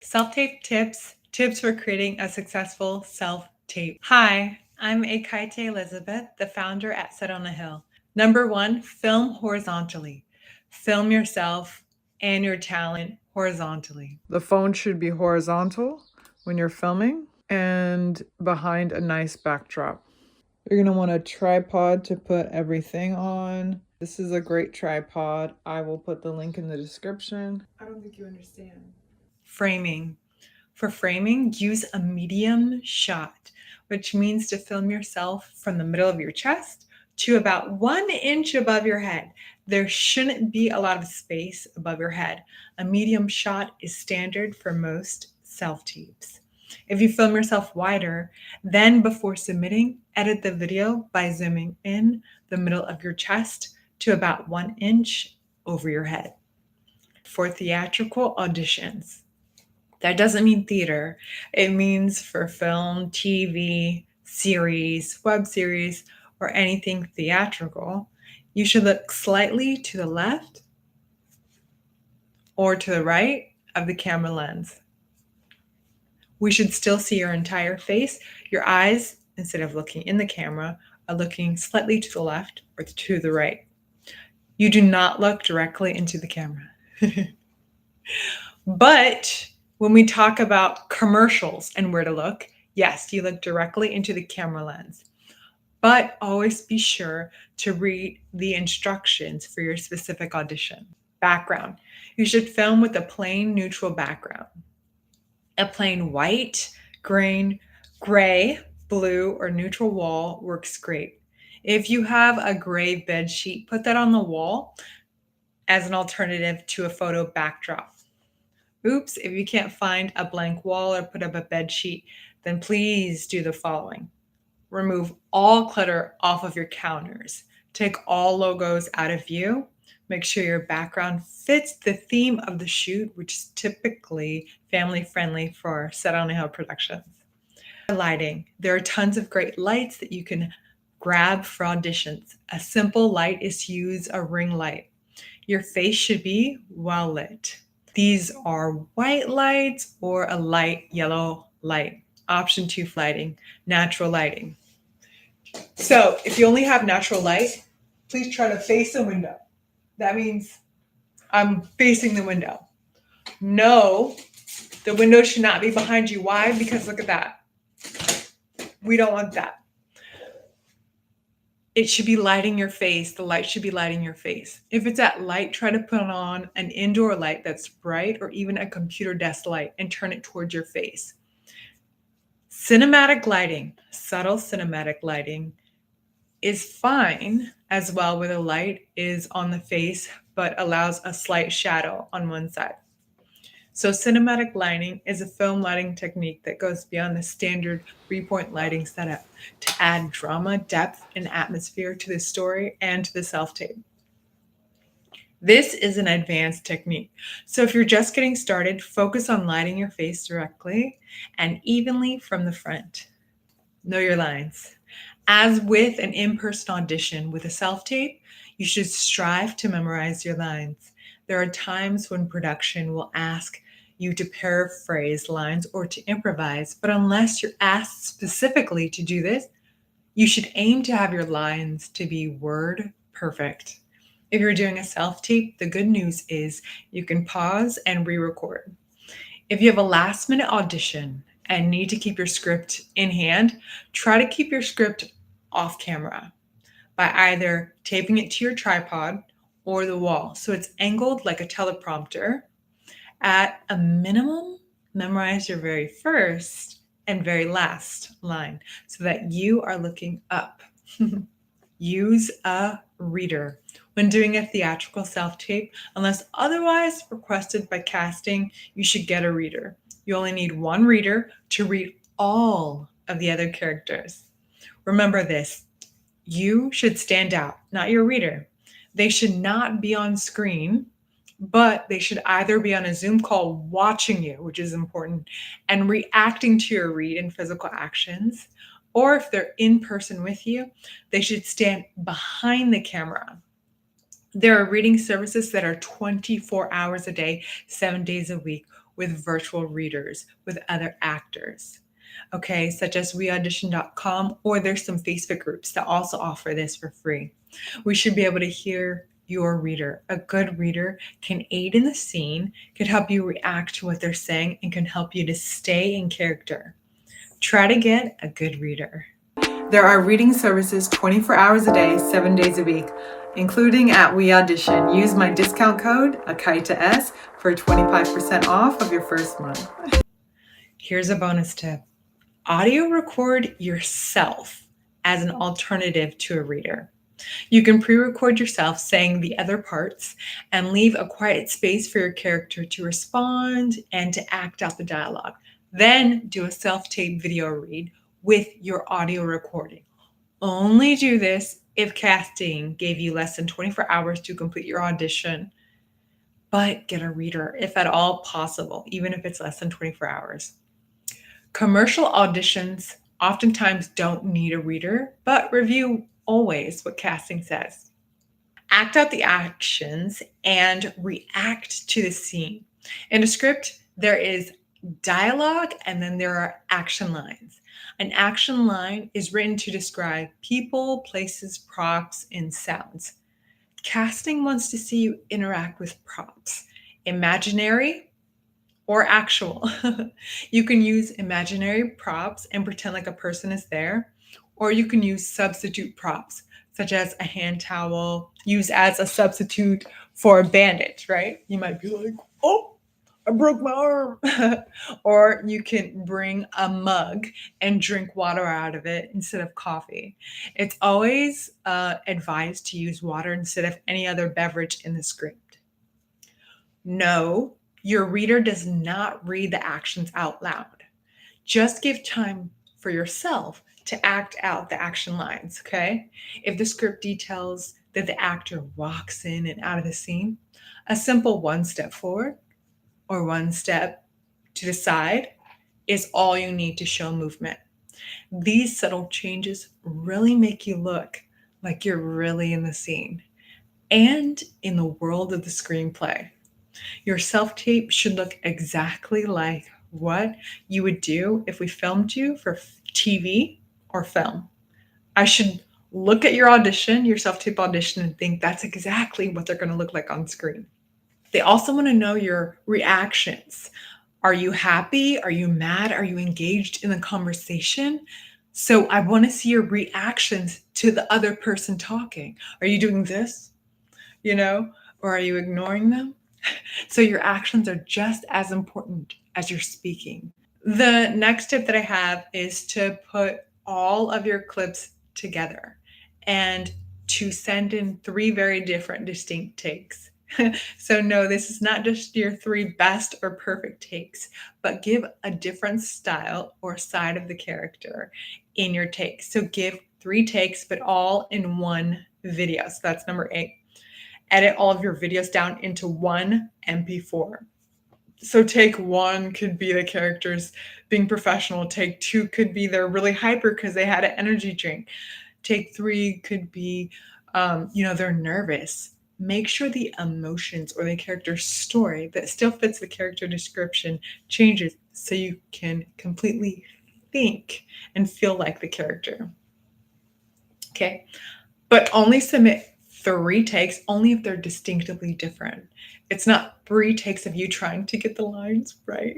Self-tape tips for creating a successful self-tape. Hi, I'm Akaite Elizabeth, the founder at Set on a Hill. Number one, film horizontally. Film yourself and your talent horizontally. The phone should be horizontal when you're filming and behind a nice backdrop. You're going to want a tripod to put everything on. This is a great tripod. I will put the link in the description. I don't think you understand. Framing. For framing, use a medium shot, which means to film yourself from the middle of your chest to about 1 inch above your head. There shouldn't be a lot of space above your head. A medium shot is standard for most self-tapes. If you film yourself wider, then before submitting, edit the video by zooming in the middle of your chest to about 1 inch over your head. For theatrical auditions, that doesn't mean theater. It means for film, TV, series, web series, or anything theatrical. You should look slightly to the left or to the right of the camera lens. We should still see your entire face. Your eyes, instead of looking in the camera, are looking slightly to the left or to the right. You do not look directly into the camera. But when we talk about commercials and where to look, yes, you look directly into the camera lens. But always be sure to read the instructions for your specific audition. Background. You should film with a plain neutral background. A plain white, green, gray, blue, or neutral wall works great. If you have a gray bed sheet, put that on the wall as an alternative to a photo backdrop. Oops, if you can't find a blank wall or put up a bed sheet, then please do the following. Remove all clutter off of your counters. Take all logos out of view. Make sure your background fits the theme of the shoot, which is typically family-friendly for Set on a Hill productions. Lighting. There are tons of great lights that you can grab for auditions. A simple light is to use a ring light. Your face should be well lit. These are white lights or a light yellow light. Option 2 lighting, natural lighting. So if you only have natural light, please try to face the window. That means I'm facing the window. No, the window should not be behind you. Why? Because look at that. We don't want that. It should be lighting your face. The light should be lighting your face. If it's at light, try to put on an indoor light that's bright or even a computer desk light and turn it towards your face. Cinematic lighting, subtle cinematic lighting is fine as well where the light is on the face but allows a slight shadow on one side. So cinematic lighting is a film lighting technique that goes beyond the standard 3-point lighting setup to add drama, depth, and atmosphere to the story and to the self-tape. This is an advanced technique. So if you're just getting started, focus on lighting your face directly and evenly from the front. Know your lines. As with an in-person audition with a self-tape, you should strive to memorize your lines. There are times when production will ask you to paraphrase lines or to improvise, but unless you're asked specifically to do this, you should aim to have your lines to be word perfect. If you're doing a self-tape, the good news is you can pause and re-record. If you have a last-minute audition and need to keep your script in hand, try to keep your script off camera by either taping it to your tripod or the wall so it's angled like a teleprompter. At a minimum, memorize your very first and very last line so that you are looking up. Use a reader. When doing a theatrical self-tape, unless otherwise requested by casting, you should get a reader. You only need one reader to read all of the other characters. Remember this, you should stand out, not your reader. They should not be on screen, but they should either be on a Zoom call watching you, which is important, and reacting to your read and physical actions, or if they're in person with you, they should stand behind the camera. There are reading services that are 24 hours a day, 7 days a week, with virtual readers, with other actors, okay, such as weaudition.com, or there's some Facebook groups that also offer this for free. We should be able to hear your reader. A good reader can aid in the scene, can help you react to what they're saying, and can help you to stay in character. Try to get a good reader. There are reading services 24 hours a day, 7 days a week, including at We Audition. Use my discount code, AKAITAS, for 25% off of your first month. Here's a bonus tip. Audio record yourself as an alternative to a reader. You can pre-record yourself saying the other parts and leave a quiet space for your character to respond and to act out the dialogue. Then do a self-tape video read with your audio recording. Only do this if casting gave you less than 24 hours to complete your audition, but get a reader if at all possible, even if it's less than 24 hours. Commercial auditions oftentimes don't need a reader, but review always what casting says. Act out the actions and react to the scene. In a script, there is dialogue and then there are action lines. An action line is written to describe people, places, props, and sounds. Casting wants to see you interact with props, imaginary or actual. You can use imaginary props and pretend like a person is there, or you can use substitute props, such as a hand towel, used as a substitute for a bandage, right? You might be like, oh, I broke my arm. Or you can bring a mug and drink water out of it instead of coffee. It's always advised to use water instead of any other beverage in the script. No, your reader does not read the actions out loud. Just give time for yourself to act out the action lines, okay? If the script details that the actor walks in and out of the scene, a simple one step forward or one step to the side is all you need to show movement. These subtle changes really make you look like you're really in the scene and in the world of the screenplay. Your self-tape should look exactly like what you would do if we filmed you for TV or film. I should look at your audition, your self-tape audition, and think that's exactly what they're going to look like on screen. They also want to know your reactions. Are you happy? Are you mad? Are you engaged in the conversation? So I want to see your reactions to the other person talking. Are you doing this? Or are you ignoring them? So your actions are just as important as your speaking. The next tip that I have is to put all of your clips together and to send in 3 very different distinct takes. So no, this is not just your 3 best or perfect takes, but give a different style or side of the character in your takes. So give 3 takes, but all in one video. So that's number 8. Edit all of your videos down into one MP4. So take 1 could be the characters being professional. Take 2 could be they're really hyper because they had an energy drink. Take 3 could be, they're nervous. Make sure the emotions or the character's story that still fits the character description changes so you can completely think and feel like the character. Okay, but only submit 3 takes only if they're distinctively different. It's not 3 takes of you trying to get the lines right.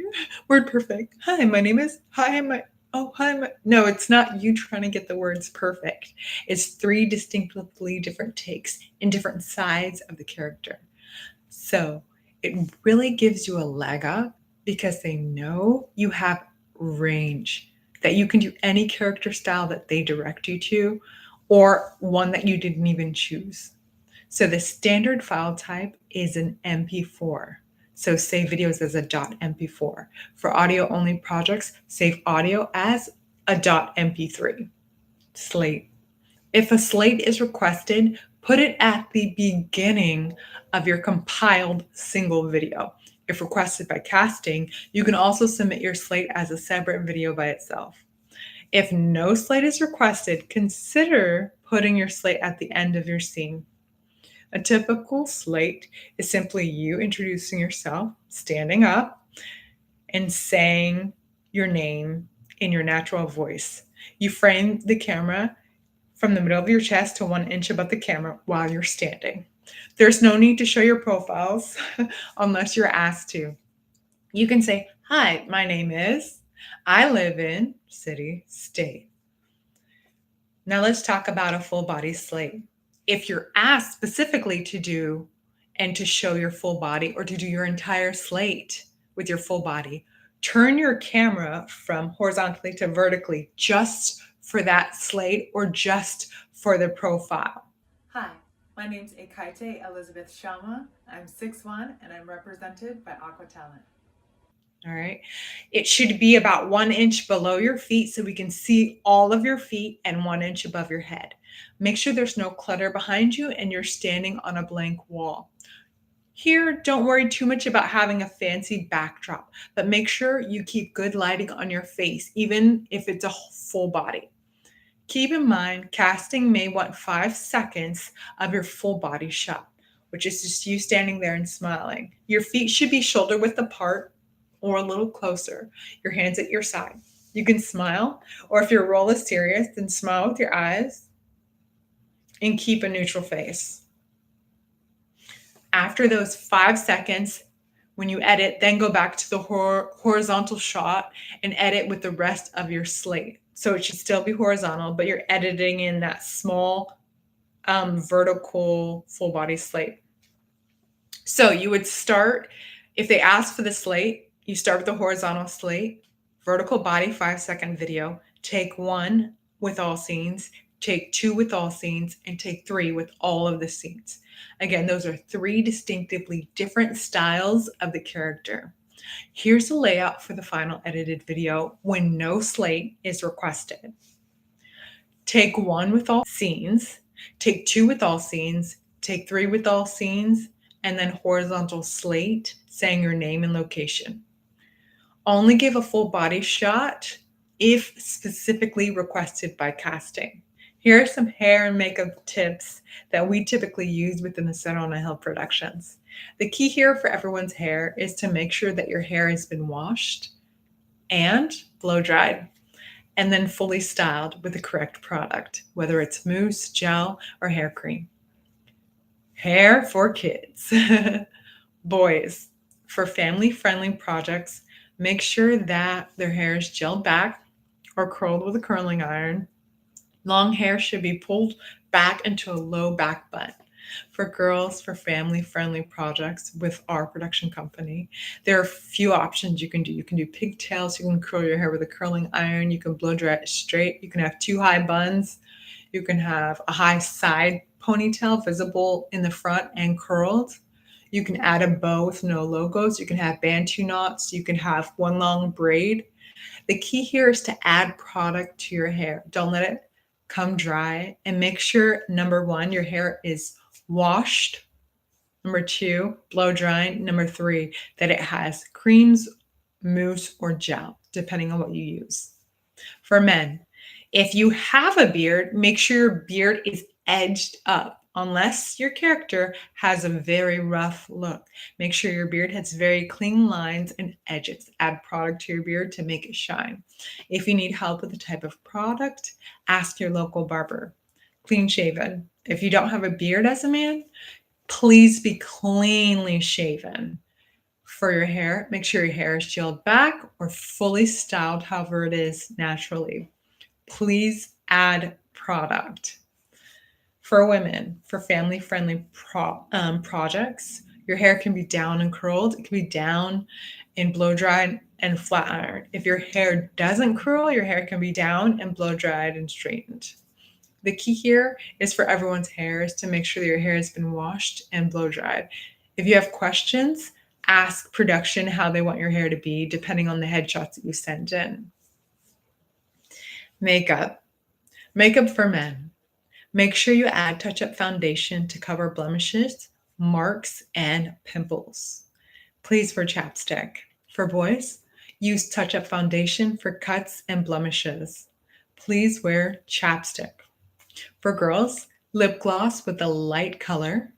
Word perfect. Hi, my name is. Hi, my. Oh, hi, my. No, it's not you trying to get the words perfect. It's 3 distinctively different takes in different sides of the character. So it really gives you a leg up because they know you have range, that you can do any character style that they direct you to, or one that you didn't even choose. So the standard file type is an MP4. So save videos as a .mp4. For audio-only projects, save audio as a .mp3. Slate. If a slate is requested, put it at the beginning of your compiled single video. If requested by casting, you can also submit your slate as a separate video by itself. If no slate is requested, consider putting your slate at the end of your scene. A typical slate is simply you introducing yourself, standing up, and saying your name in your natural voice. You frame the camera from the middle of your chest to 1 inch above the camera while you're standing. There's no need to show your profiles unless you're asked to. You can say, "Hi, my name is, I live in city, state." Now let's talk about a full body slate. If you're asked specifically to do and to show your full body or to do your entire slate with your full body, turn your camera from horizontally to vertically just for that slate or just for the profile. Hi, my name's Ekaite Elizabeth Shama. I'm 6'1" and I'm represented by Aqua Talent. All right. It should be about 1 inch below your feet so we can see all of your feet and 1 inch above your head. Make sure there's no clutter behind you and you're standing on a blank wall. Here, don't worry too much about having a fancy backdrop, but make sure you keep good lighting on your face, even if it's a full body. Keep in mind, casting may want 5 seconds of your full body shot, which is just you standing there and smiling. Your feet should be shoulder width apart or a little closer, your hands at your side. You can smile, or if your role is serious, then smile with your eyes and keep a neutral face. After those 5 seconds, when you edit, then go back to the horizontal shot and edit with the rest of your slate. So it should still be horizontal, but you're editing in that small vertical full body slate. So you would start, if they ask for the slate, you start with the horizontal slate, vertical body 5-second video, take 1 with all scenes, take 2 with all scenes, and take 3 with all of the scenes. Again, those are 3 distinctively different styles of the character. Here's the layout for the final edited video when no slate is requested. Take 1 with all scenes, take 2 with all scenes, take 3 with all scenes, and then horizontal slate saying your name and location. Only give a full body shot if specifically requested by casting. Here are some hair and makeup tips that we typically use within the Sedona Hill Productions. The key here for everyone's hair is to make sure that your hair has been washed and blow dried, and then fully styled with the correct product, whether it's mousse, gel, or hair cream. Hair for kids. Boys, for family-friendly projects, make sure that their hair is gelled back or curled with a curling iron. Long hair should be pulled back into a low back bun. For girls, for family-friendly projects with our production company, there are a few options you can do. You can do pigtails, you can curl your hair with a curling iron, you can blow dry it straight, you can have 2 high buns, you can have a high side ponytail visible in the front and curled. You can add a bow with no logos. You can have bantu knots. You can have 1 long braid. The key here is to add product to your hair. Don't let it come dry, and make sure, number 1, your hair is washed. Number 2, blow drying. Number 3, that it has creams, mousse, or gel, depending on what you use. For men, if you have a beard, make sure your beard is edged up. Unless your character has a very rough look, make sure your beard has very clean lines and edges. Add product to your beard to make it shine. If you need help with the type of product, ask your local barber. Clean shaven. If you don't have a beard as a man, please be cleanly shaven. For your hair, make sure your hair is gelled back or fully styled, however it is naturally. Please add product. For women, for family-friendly projects, your hair can be down and curled. It can be down and blow dried and flat ironed. If your hair doesn't curl, your hair can be down and blow dried and straightened. The key here is for everyone's hair is to make sure that your hair has been washed and blow dried. If you have questions, ask production how they want your hair to be, depending on the headshots that you send in. Makeup. Makeup for men. Make sure you add touch-up foundation to cover blemishes, marks, and pimples. Please wear chapstick. For boys, use touch-up foundation for cuts and blemishes. Please wear chapstick. For girls, lip gloss with a light color,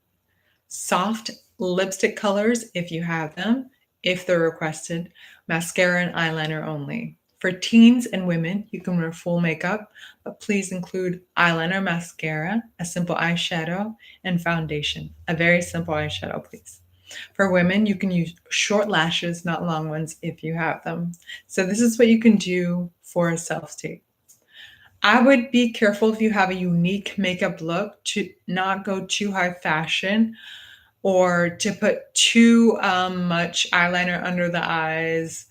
soft lipstick colors if you have them, if they're requested, mascara and eyeliner only. For teens and women, you can wear full makeup, but please include eyeliner, mascara, a simple eyeshadow, and foundation. A very simple eyeshadow, please. For women, you can use short lashes, not long ones if you have them. So this is what you can do for a self-tape. I would be careful if you have a unique makeup look to not go too high fashion or to put too much eyeliner under the eyes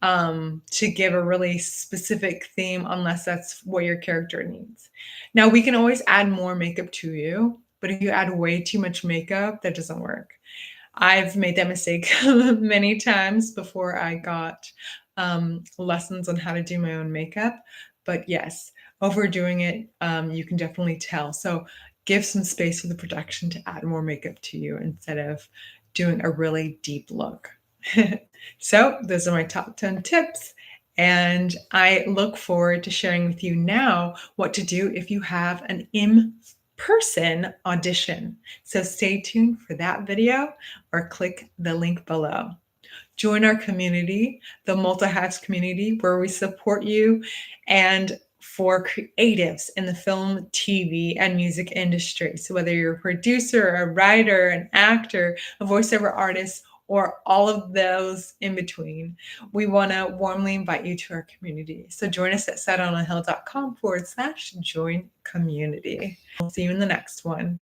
to give a really specific theme unless that's what your character needs. Now, we can always add more makeup to you, but if you add way too much makeup, that doesn't work. I've made that mistake many times before I got lessons on how to do my own makeup. But yes, overdoing it, you can definitely tell. So give some space for the production to add more makeup to you instead of doing a really deep look. So those are my top 10 tips. And I look forward to sharing with you now what to do if you have an in-person audition. So stay tuned for that video or click the link below. Join our community, the Multi-Hyphenate community, where we support you and for creatives in the film, TV, and music industry. So whether you're a producer, a writer, an actor, a voiceover artist, or all of those in between, we want to warmly invite you to our community. So join us at setonahill.com/join community. We'll see you in the next one.